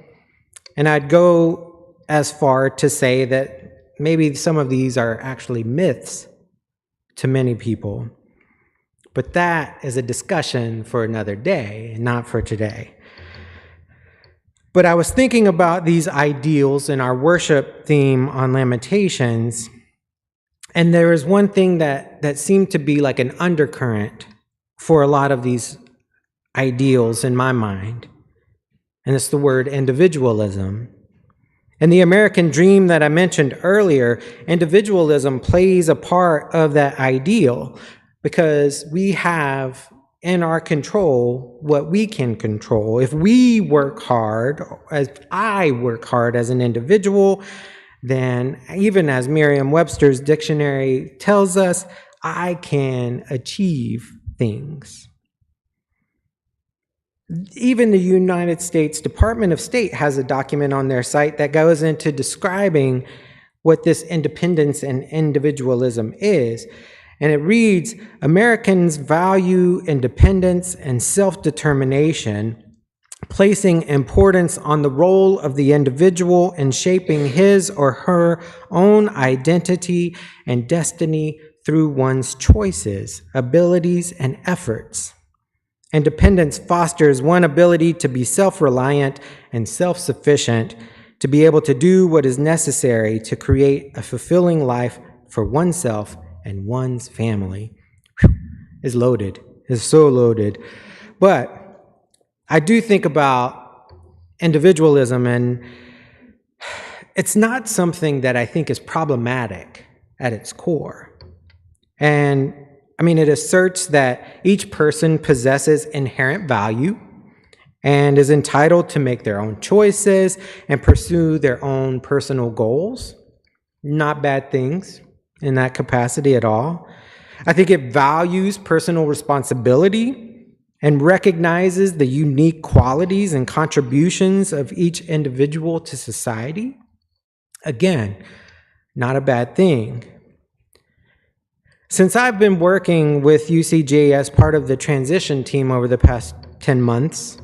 And I'd go as far to say that maybe some of these are actually myths to many people. But that is a discussion for another day, not for today. But I was thinking about these ideals in our worship theme on Lamentations, and there is one thing that seemed to be like an undercurrent for a lot of these ideals in my mind, and it's the word individualism. In the American dream that I mentioned earlier, individualism plays a part of that ideal because we have in our control what we can control. If we work hard, as I work hard as an individual, then even as Merriam-Webster's dictionary tells us, I can achieve things. Even the United States Department of State has a document on their site that goes into describing what this independence and individualism is. And it reads, Americans value independence and self-determination, placing importance on the role of the individual in shaping his or her own identity and destiny through one's choices, abilities, and efforts. Independence fosters one ability to be self-reliant and self-sufficient, to be able to do what is necessary to create a fulfilling life for oneself and one's family. Is loaded. Is so loaded. But I do think about individualism, and it's not something that I think is problematic at its core. And it asserts that each person possesses inherent value and is entitled to make their own choices and pursue their own personal goals. Not bad things in that capacity at all. I think it values personal responsibility and recognizes the unique qualities and contributions of each individual to society. Again, not a bad thing. Since I've been working with UCG as part of the transition team over the past 10 months,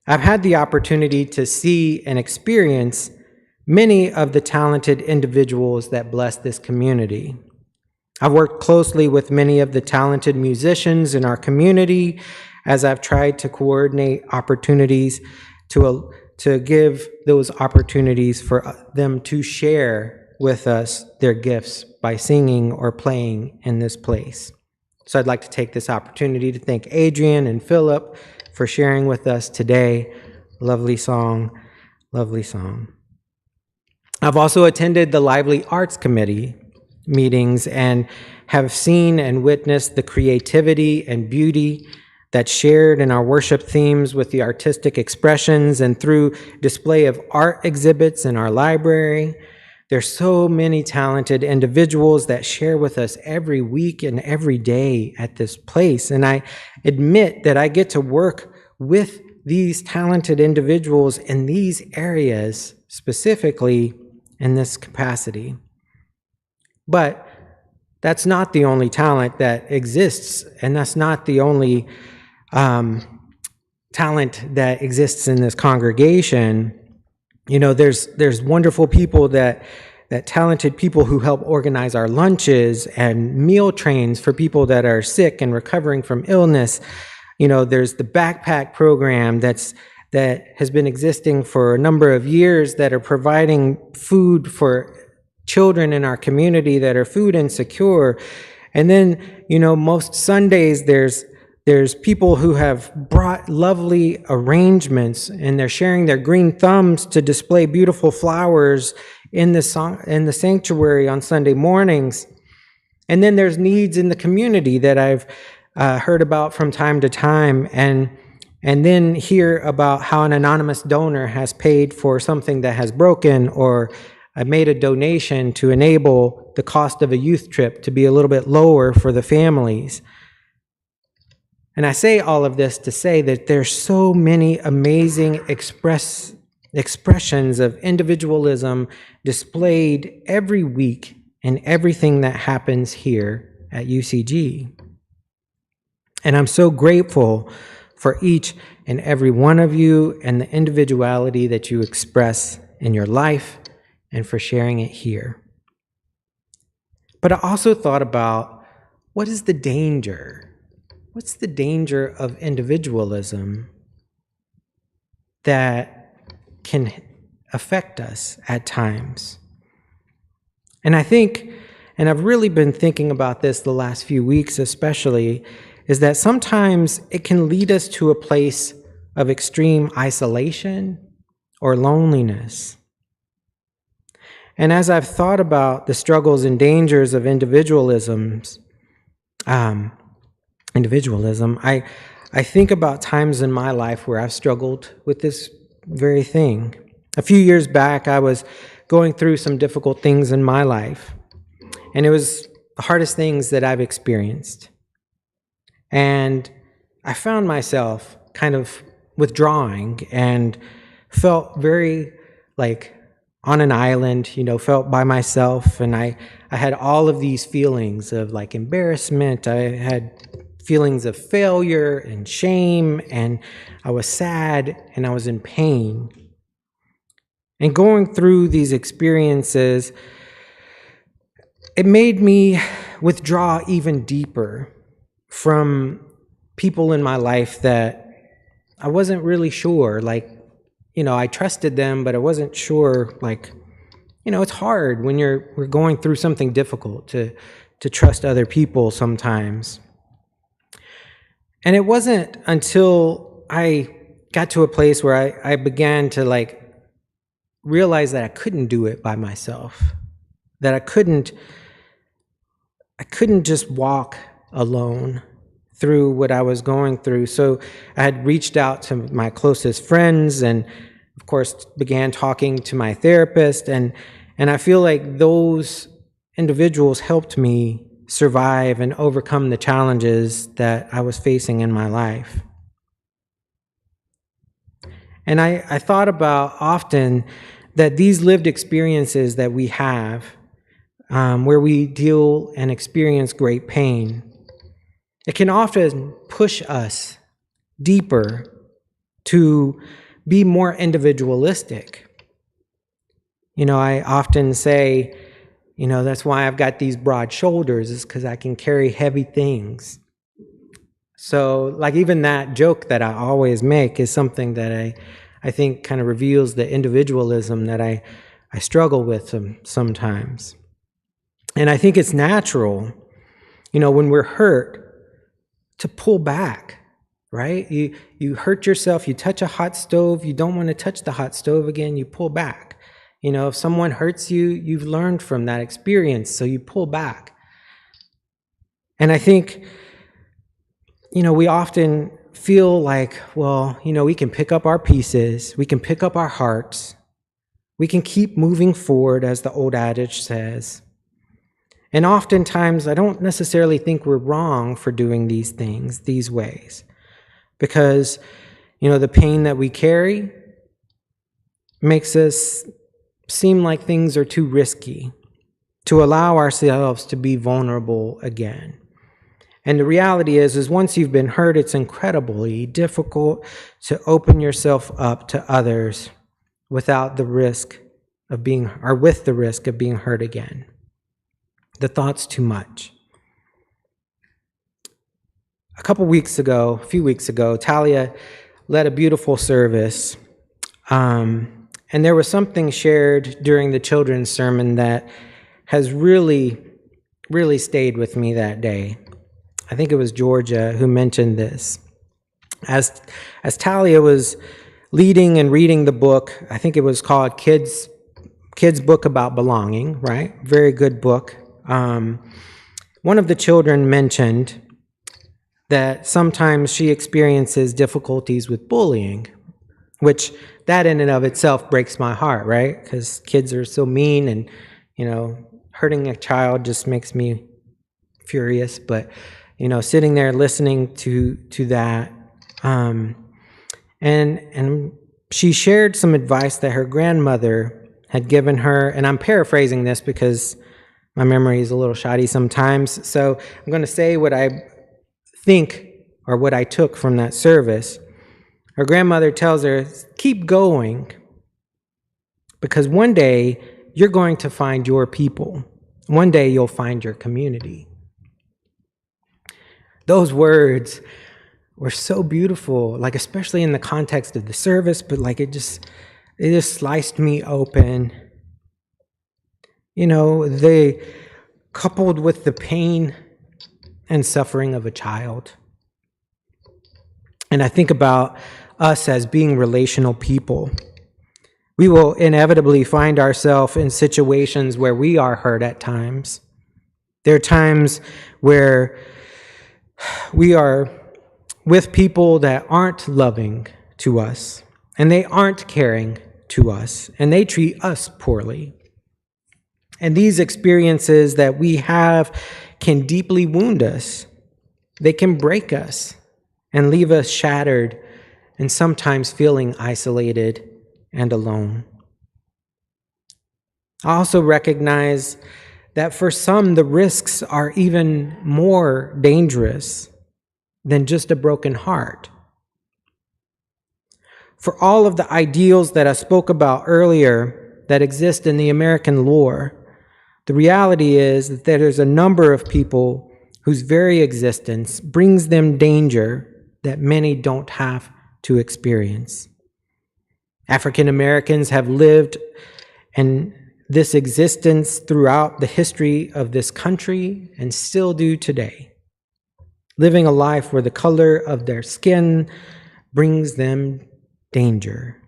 I've had the opportunity to see and experience many of the talented individuals that bless this community. I've worked closely with many of the talented musicians in our community as I've tried to coordinate opportunities to give those opportunities for them to share with us their gifts by singing or playing in this place. So I'd like to take this opportunity to thank Adrian and Philip for sharing with us today. Lovely song, lovely song. I've also attended the Lively Arts Committee meetings and have seen and witnessed the creativity and beauty that's shared in our worship themes with the artistic expressions and through display of art exhibits in our library. There's so many talented individuals that share with us every week and every day at this place. And I admit that I get to work with these talented individuals in these areas, specifically in this capacity. But that's not the only talent that exists, and that's not the only talent that exists in this congregation. There's wonderful people that talented people who help organize our lunches and meal trains for people that are sick and recovering from illness. There's the backpack program that has been existing for a number of years that are providing food for children in our community that are food insecure. And then, most Sundays there's people who have brought lovely arrangements, and they're sharing their green thumbs to display beautiful flowers in the sanctuary on Sunday mornings. And then there's needs in the community that I've heard about from time to time, and then hear about how an anonymous donor has paid for something that has broken, or made a donation to enable the cost of a youth trip to be a little bit lower for the families. And I say all of this to say that there's so many amazing expressions of individualism displayed every week in everything that happens here at UCG. And I'm so grateful for each and every one of you and the individuality that you express in your life, and for sharing it here. But I also thought about, what is the danger? What's the danger of individualism that can affect us at times? And I think, and I've really been thinking about this the last few weeks especially, is that sometimes it can lead us to a place of extreme isolation or loneliness. And as I've thought about the struggles and dangers of individualism, I think about times in my life where I've struggled with this very thing. A few years back, I was going through some difficult things in my life, and it was the hardest things that I've experienced. And I found myself kind of withdrawing and felt very on an island, felt by myself. And I had all of these feelings of embarrassment. I had feelings of failure and shame, and I was sad and I was in pain. And going through these experiences, it made me withdraw even deeper from people in my life that I wasn't really sure. I trusted them, but I wasn't sure. It's hard when we're going through something difficult to trust other people sometimes. And it wasn't until I got to a place where I began to realize that I couldn't do it by myself, that I couldn't just walk alone through what I was going through. So I had reached out to my closest friends, and of course began talking to my therapist, and I feel like those individuals helped me survive and overcome the challenges that I was facing in my life. And I thought about often that these lived experiences that we have, where we deal and experience great pain, it can often push us deeper to be more individualistic. I often say, that's why I've got these broad shoulders, is because I can carry heavy things. So even that joke that I always make is something that I think kind of reveals the individualism that I struggle with sometimes. And I think it's natural, when we're hurt, to pull back, right? You hurt yourself, you touch a hot stove, you don't want to touch the hot stove again, you pull back. If someone hurts you, you've learned from that experience, so you pull back. And I think, we often feel we can pick up our pieces, we can pick up our hearts, we can keep moving forward, as the old adage says. And oftentimes, I don't necessarily think we're wrong for doing these things, these ways, because, the pain that we carry makes us seem like things are too risky to allow ourselves to be vulnerable again. And the reality is once you've been hurt, it's incredibly difficult to open yourself up to others without the risk of being, or with the risk of being hurt again. The thought's too much. A few weeks ago, Talia led a beautiful service, and there was something shared during the children's sermon that has really, really stayed with me that day. I think it was Georgia who mentioned this. As Talia was leading and reading the book, I think it was called Kids Book About Belonging, right? Very good book. One of the children mentioned that sometimes she experiences difficulties with bullying, which that in and of itself breaks my heart, right? Because kids are so mean, and, hurting a child just makes me furious. But, sitting there listening to that, and she shared some advice that her grandmother had given her, and I'm paraphrasing this because my memory is a little shoddy sometimes, so I'm going to say what I think or what I took from that service. Her grandmother tells her, keep going, because one day you're going to find your people. One day you'll find your community. Those words were so beautiful, like especially in the context of the service, but like it just sliced me open. They coupled with the pain and suffering of a child. And I think about us as being relational people. We will inevitably find ourselves in situations where we are hurt at times. There are times where we are with people that aren't loving to us, and they aren't caring to us, and they treat us poorly. And these experiences that we have can deeply wound us. They can break us and leave us shattered and sometimes feeling isolated and alone. I also recognize that for some, the risks are even more dangerous than just a broken heart. For all of the ideals that I spoke about earlier that exist in the American lore, the reality is that there's a number of people whose very existence brings them danger that many don't have to experience. African Americans have lived in this existence throughout the history of this country and still do today, living a life where the color of their skin brings them danger.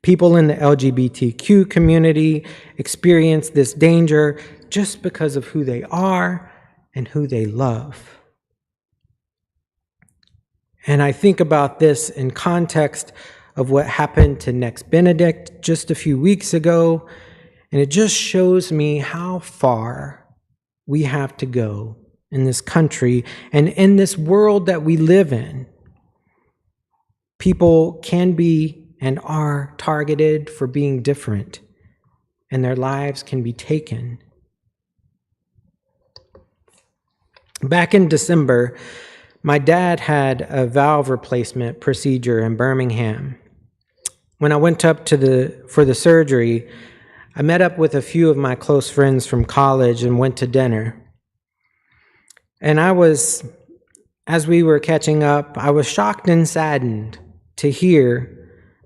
People in the LGBTQ community experience this danger just because of who they are and who they love. And I think about this in context of what happened to Next Benedict just a few weeks ago, and it just shows me how far we have to go in this country and in this world that we live in. People can be and are targeted for being different, and their lives can be taken. Back in December, my dad had a valve replacement procedure in Birmingham. When I went up for the surgery, I met up with a few of my close friends from college and went to dinner. And as we were catching up, I was shocked and saddened to hear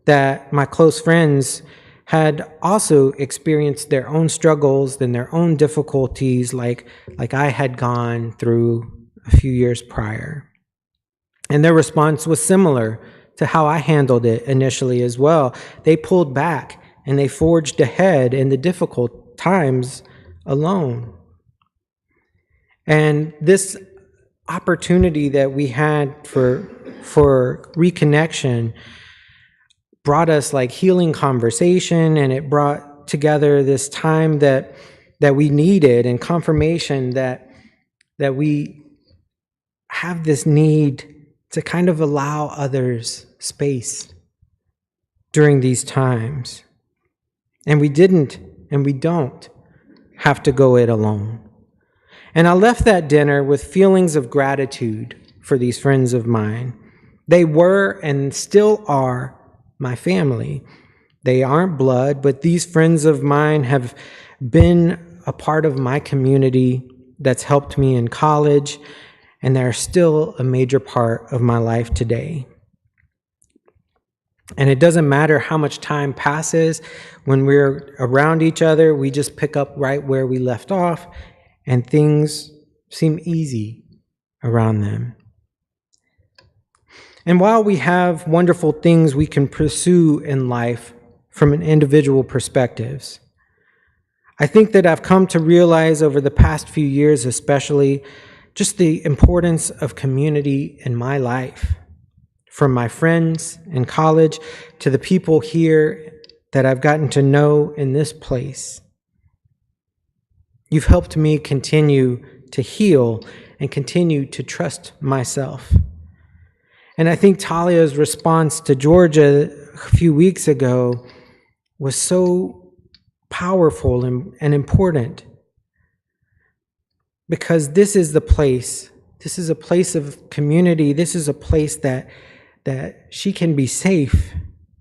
that my close friends had also experienced their own struggles and their own difficulties like I had gone through a few years prior. And their response was similar to how I handled it initially as well. They pulled back and they forged ahead in the difficult times alone. And this opportunity that we had for reconnection brought us like healing conversation, and it brought together this time that we needed, and confirmation that we have this need to kind of allow others space during these times. And we didn't, and we don't have to go it alone. And I left that dinner with feelings of gratitude for these friends of mine. They were and still are my family. They aren't blood, but these friends of mine have been a part of my community that's helped me in college, and they're still a major part of my life today. And it doesn't matter how much time passes. When we're around each other, we just pick up right where we left off, and things seem easy around them. And while we have wonderful things we can pursue in life from an individual perspectives, I think that I've come to realize over the past few years especially just the importance of community in my life. From my friends in college to the people here that I've gotten to know in this place. You've helped me continue to heal and continue to trust myself. And I think Talia's response to Georgia a few weeks ago was so powerful and important, because this is a place of community. This is a place that she can be safe,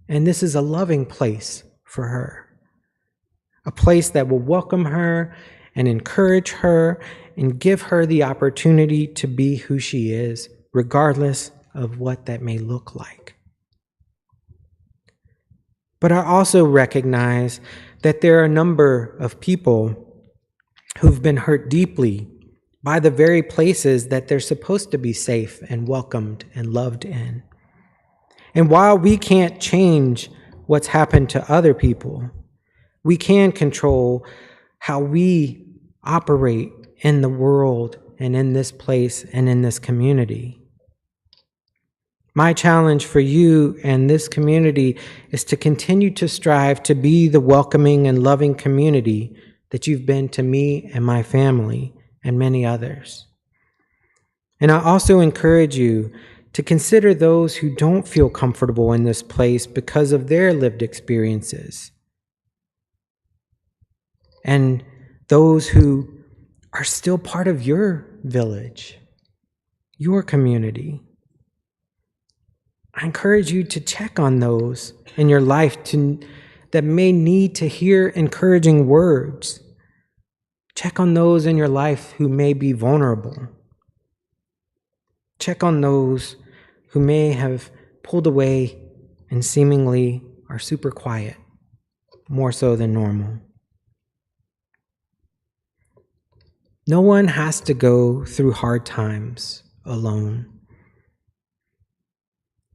and this is a loving place for her. A place that will welcome her and encourage her and give her the opportunity to be who she is, regardless of what that may look like. But I also recognize that there are a number of people who've been hurt deeply by the very places that they're supposed to be safe and welcomed and loved in. And while we can't change what's happened to other people, we can control how we operate in the world and in this place and in this community. My challenge for you and this community is to continue to strive to be the welcoming and loving community that you've been to me and my family and many others. And I also encourage you to consider those who don't feel comfortable in this place because of their lived experiences, and those who are still part of your village, your community. I encourage you to check on those in your life that may need to hear encouraging words. Check on those in your life who may be vulnerable. Check on those who may have pulled away and seemingly are super quiet, more so than normal. No one has to go through hard times alone.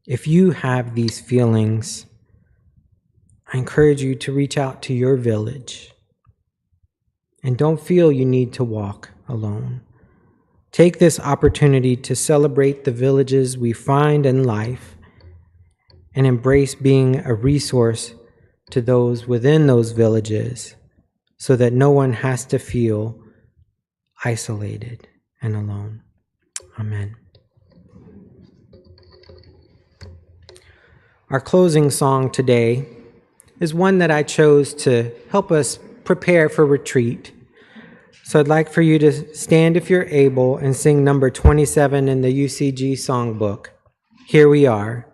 If you have these feelings, I encourage you to reach out to your village. And don't feel you need to walk alone. Take this opportunity to celebrate the villages we find in life and embrace being a resource to those within those villages so that no one has to feel isolated and alone. Amen. Our closing song today is one that I chose to help us prepare for retreat. So I'd like for you to stand if you're able and sing number 27 in the UCG songbook. Here we are.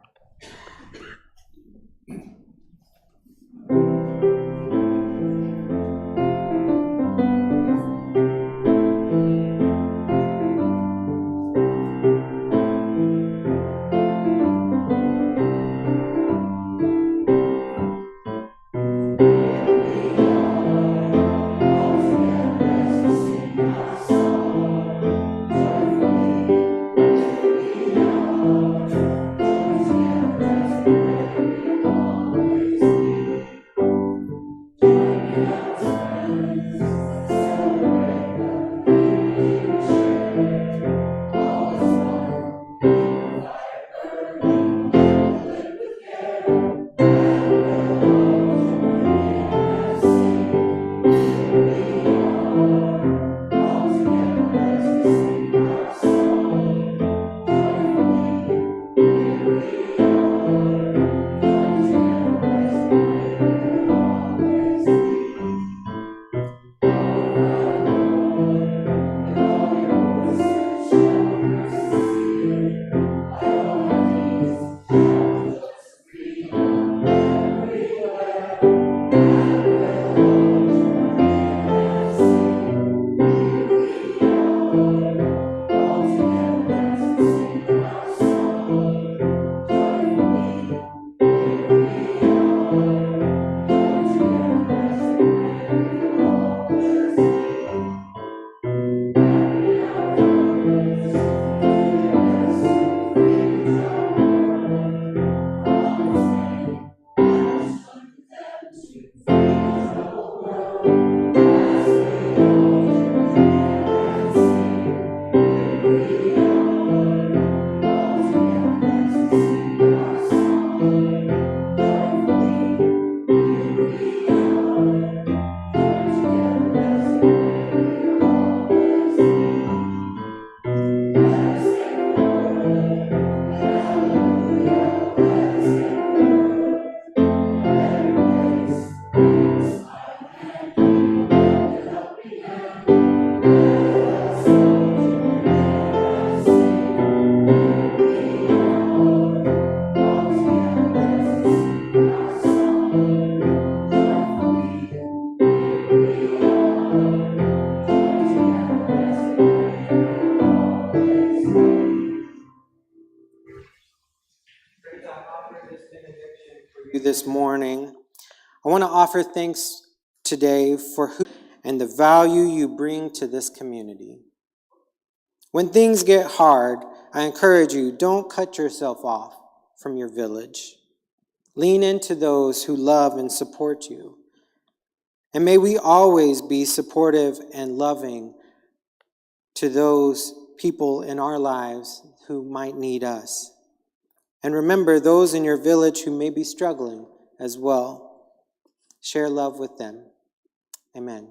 this morning. I want to offer thanks today for who and the value you bring to this community. When things get hard, I encourage you, don't cut yourself off from your village. Lean into those who love and support you. And may we always be supportive and loving to those people in our lives who might need us. And remember those in your village who may be struggling as well. Share love with them. Amen.